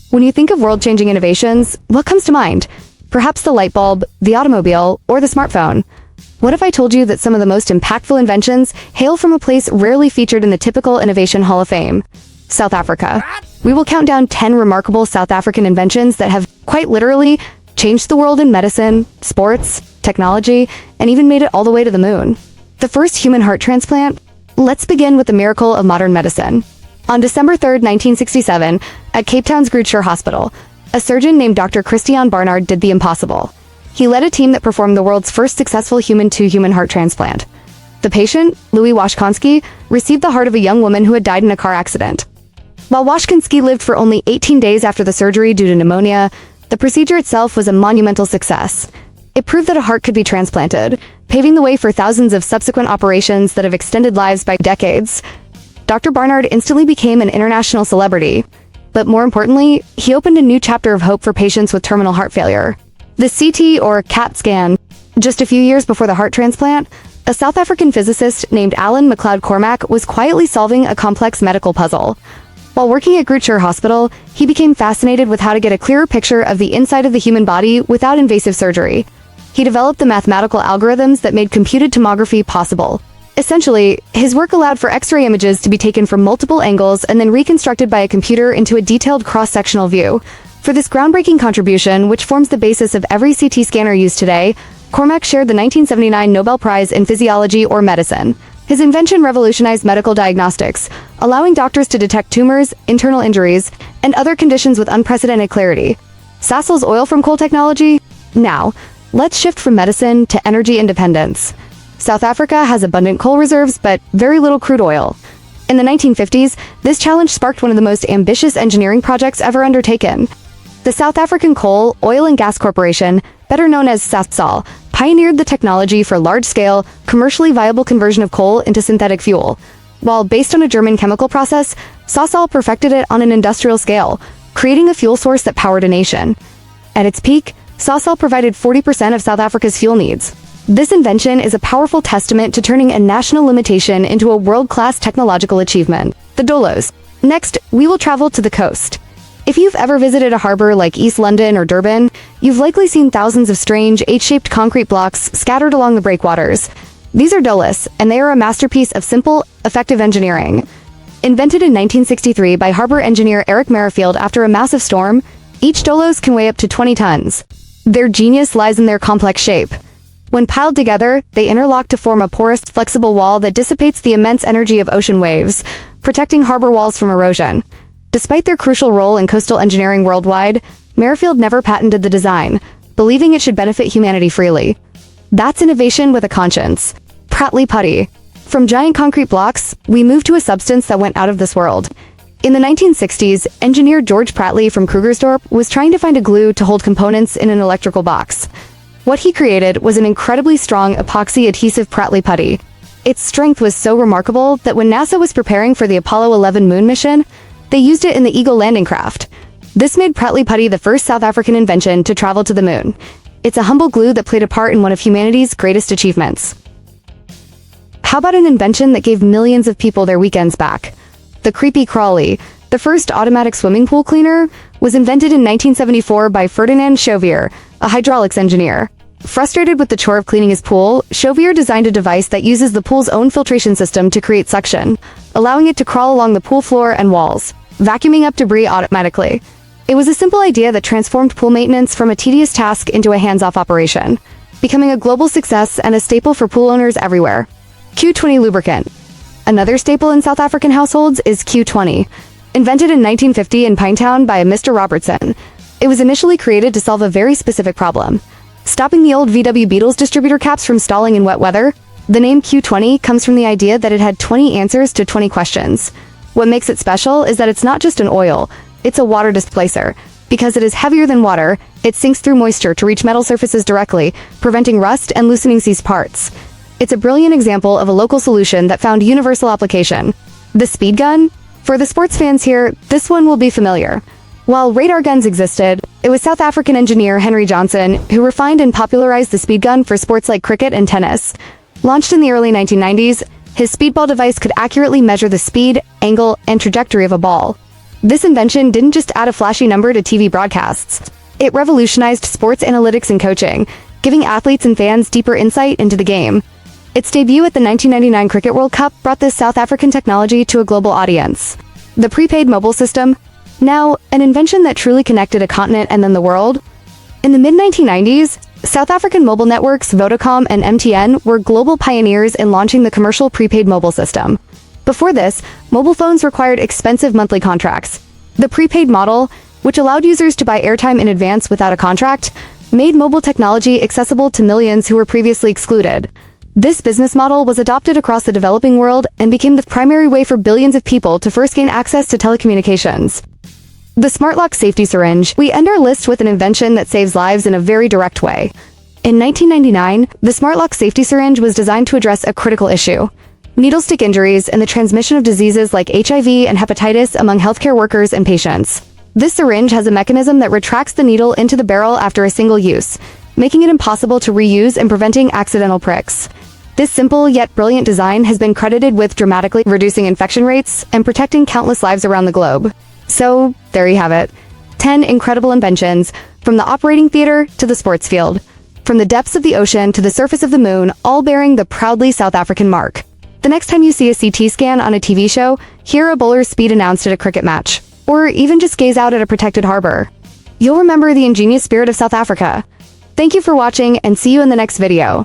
When you think of world-changing innovations, what comes to mind? Perhaps the light bulb, the automobile, or the smartphone. What if I told you that some of the most impactful inventions hail from a place rarely featured in the typical Innovation Hall of Fame? South Africa. We will count down 10 remarkable South African inventions that have, quite literally, changed the world in medicine, sports, technology, and even made it all the way to the moon. The first human heart transplant? Let's begin with the miracle of modern medicine. On December 3, 1967, at Cape Town's Groote Hospital, a surgeon named Dr. Christiaan Barnard did the impossible. He led a team that performed the world's first successful human-to-human heart transplant. The patient, Louis Washkansky, received the heart of a young woman who had died in a car accident. While Washkansky lived for only 18 days after the surgery due to pneumonia, the procedure itself was a monumental success. It proved that a heart could be transplanted, paving the way for thousands of subsequent operations that have extended lives by decades. Dr. Barnard instantly became an international celebrity. But more importantly, he opened a new chapter of hope for patients with terminal heart failure. The CT, or CAT scan. Just a few years before the heart transplant, a South African physicist named Allan Cormack was quietly solving a complex medical puzzle. While working at Groote Hospital, he became fascinated with how to get a clearer picture of the inside of the human body without invasive surgery. He developed the mathematical algorithms that made computed tomography possible. Essentially, his work allowed for X-ray images to be taken from multiple angles and then reconstructed by a computer into a detailed cross-sectional view. For this groundbreaking contribution, which forms the basis of every CT scanner used today, Cormack shared the 1979 Nobel Prize in Physiology or Medicine. His invention revolutionized medical diagnostics, allowing doctors to detect tumors, internal injuries, and other conditions with unprecedented clarity. Sasol's oil from coal technology? Now, let's shift from medicine to energy independence. South Africa has abundant coal reserves, but very little crude oil. In the 1950s, this challenge sparked one of the most ambitious engineering projects ever undertaken. The South African Coal, Oil and Gas Corporation, better known as Sasol, pioneered the technology for large-scale, commercially viable conversion of coal into synthetic fuel. While based on a German chemical process, Sasol perfected it on an industrial scale, creating a fuel source that powered a nation. At its peak, Sasol provided 40% of South Africa's fuel needs. This invention is a powerful testament to turning a national limitation into a world-class technological achievement. The Dolos. Next, we will travel to the coast. If you've ever visited a harbor like East London or Durban, you've likely seen thousands of strange, H-shaped concrete blocks scattered along the breakwaters. These are Dolos, and they are a masterpiece of simple, effective engineering. Invented in 1963 by harbor engineer Eric Merrifield after a massive storm, each Dolos can weigh up to 20 tons. Their genius lies in their complex shape. When piled together, they interlock to form a porous, flexible wall that dissipates the immense energy of ocean waves, protecting harbor walls from erosion. Despite their crucial role in coastal engineering worldwide, Merrifield never patented the design, believing it should benefit humanity freely. That's innovation with a conscience. Pratley Putty. From giant concrete blocks, we moved to a substance that went out of this world. In the 1960s, engineer George Pratley from Krugersdorp was trying to find a glue to hold components in an electrical box. What he created was an incredibly strong epoxy adhesive Pratley Putty. Its strength was so remarkable that when NASA was preparing for the Apollo 11 moon mission, they used it in the Eagle landing craft. This made Pratley Putty the first South African invention to travel to the moon. It's a humble glue that played a part in one of humanity's greatest achievements. How about an invention that gave millions of people their weekends back? The Kreepy Krauly, the first automatic swimming pool cleaner, was invented in 1974 by Ferdinand Chauvier, a hydraulics engineer. Frustrated with the chore of cleaning his pool, Chauvier designed a device that uses the pool's own filtration system to create suction, allowing it to crawl along the pool floor and walls, vacuuming up debris automatically. It was a simple idea that transformed pool maintenance from a tedious task into a hands-off operation, becoming a global success and a staple for pool owners everywhere. Q20 lubricant. Another staple in South African households is Q20. Invented in 1950 in Pinetown by a Mr. Robertson, it was initially created to solve a very specific problem: stopping the old VW Beetles distributor caps from stalling in wet weather. The name Q20 comes from the idea that it had 20 answers to 20 questions. What makes it special is that it's not just an oil, it's a water displacer. Because it is heavier than water, it sinks through moisture to reach metal surfaces directly, preventing rust and loosening seized parts. It's a brilliant example of a local solution that found universal application. The speed gun? For the sports fans here, this one will be familiar. While radar guns existed, it was South African engineer Henry Johnson who refined and popularized the speed gun for sports like cricket and tennis. Launched in the early 1990s, his speedball device could accurately measure the speed, angle, and trajectory of a ball. This invention didn't just add a flashy number to TV broadcasts. It revolutionized sports analytics and coaching, giving athletes and fans deeper insight into the game. Its debut at the 1999 Cricket World Cup brought this South African technology to a global audience. The prepaid mobile system, now an invention that truly connected a continent and then the world. In the mid-1990s, South African mobile networks Vodacom and MTN were global pioneers in launching the commercial prepaid mobile system. Before this, mobile phones required expensive monthly contracts. The prepaid model, which allowed users to buy airtime in advance without a contract, made mobile technology accessible to millions who were previously excluded. This business model was adopted across the developing world and became the primary way for billions of people to first gain access to telecommunications. The smart lock safety syringe. We end our list with an invention that saves lives in a very direct way. In 1999, the smart lock safety syringe was designed to address a critical issue: needle stick injuries and the transmission of diseases like HIV and hepatitis among healthcare workers and patients. This syringe has a mechanism that retracts the needle into the barrel after a single use, making it impossible to reuse and preventing accidental pricks. This simple yet brilliant design has been credited with dramatically reducing infection rates and protecting countless lives around the globe. So, there you have it. 10 incredible inventions, from the operating theater to the sports field. From the depths of the ocean to the surface of the moon, all bearing the proudly South African mark. The next time you see a CT scan on a TV show, hear a bowler's speed announced at a cricket match, or even just gaze out at a protected harbor, you'll remember the ingenious spirit of South Africa. Thank you for watching, and see you in the next video.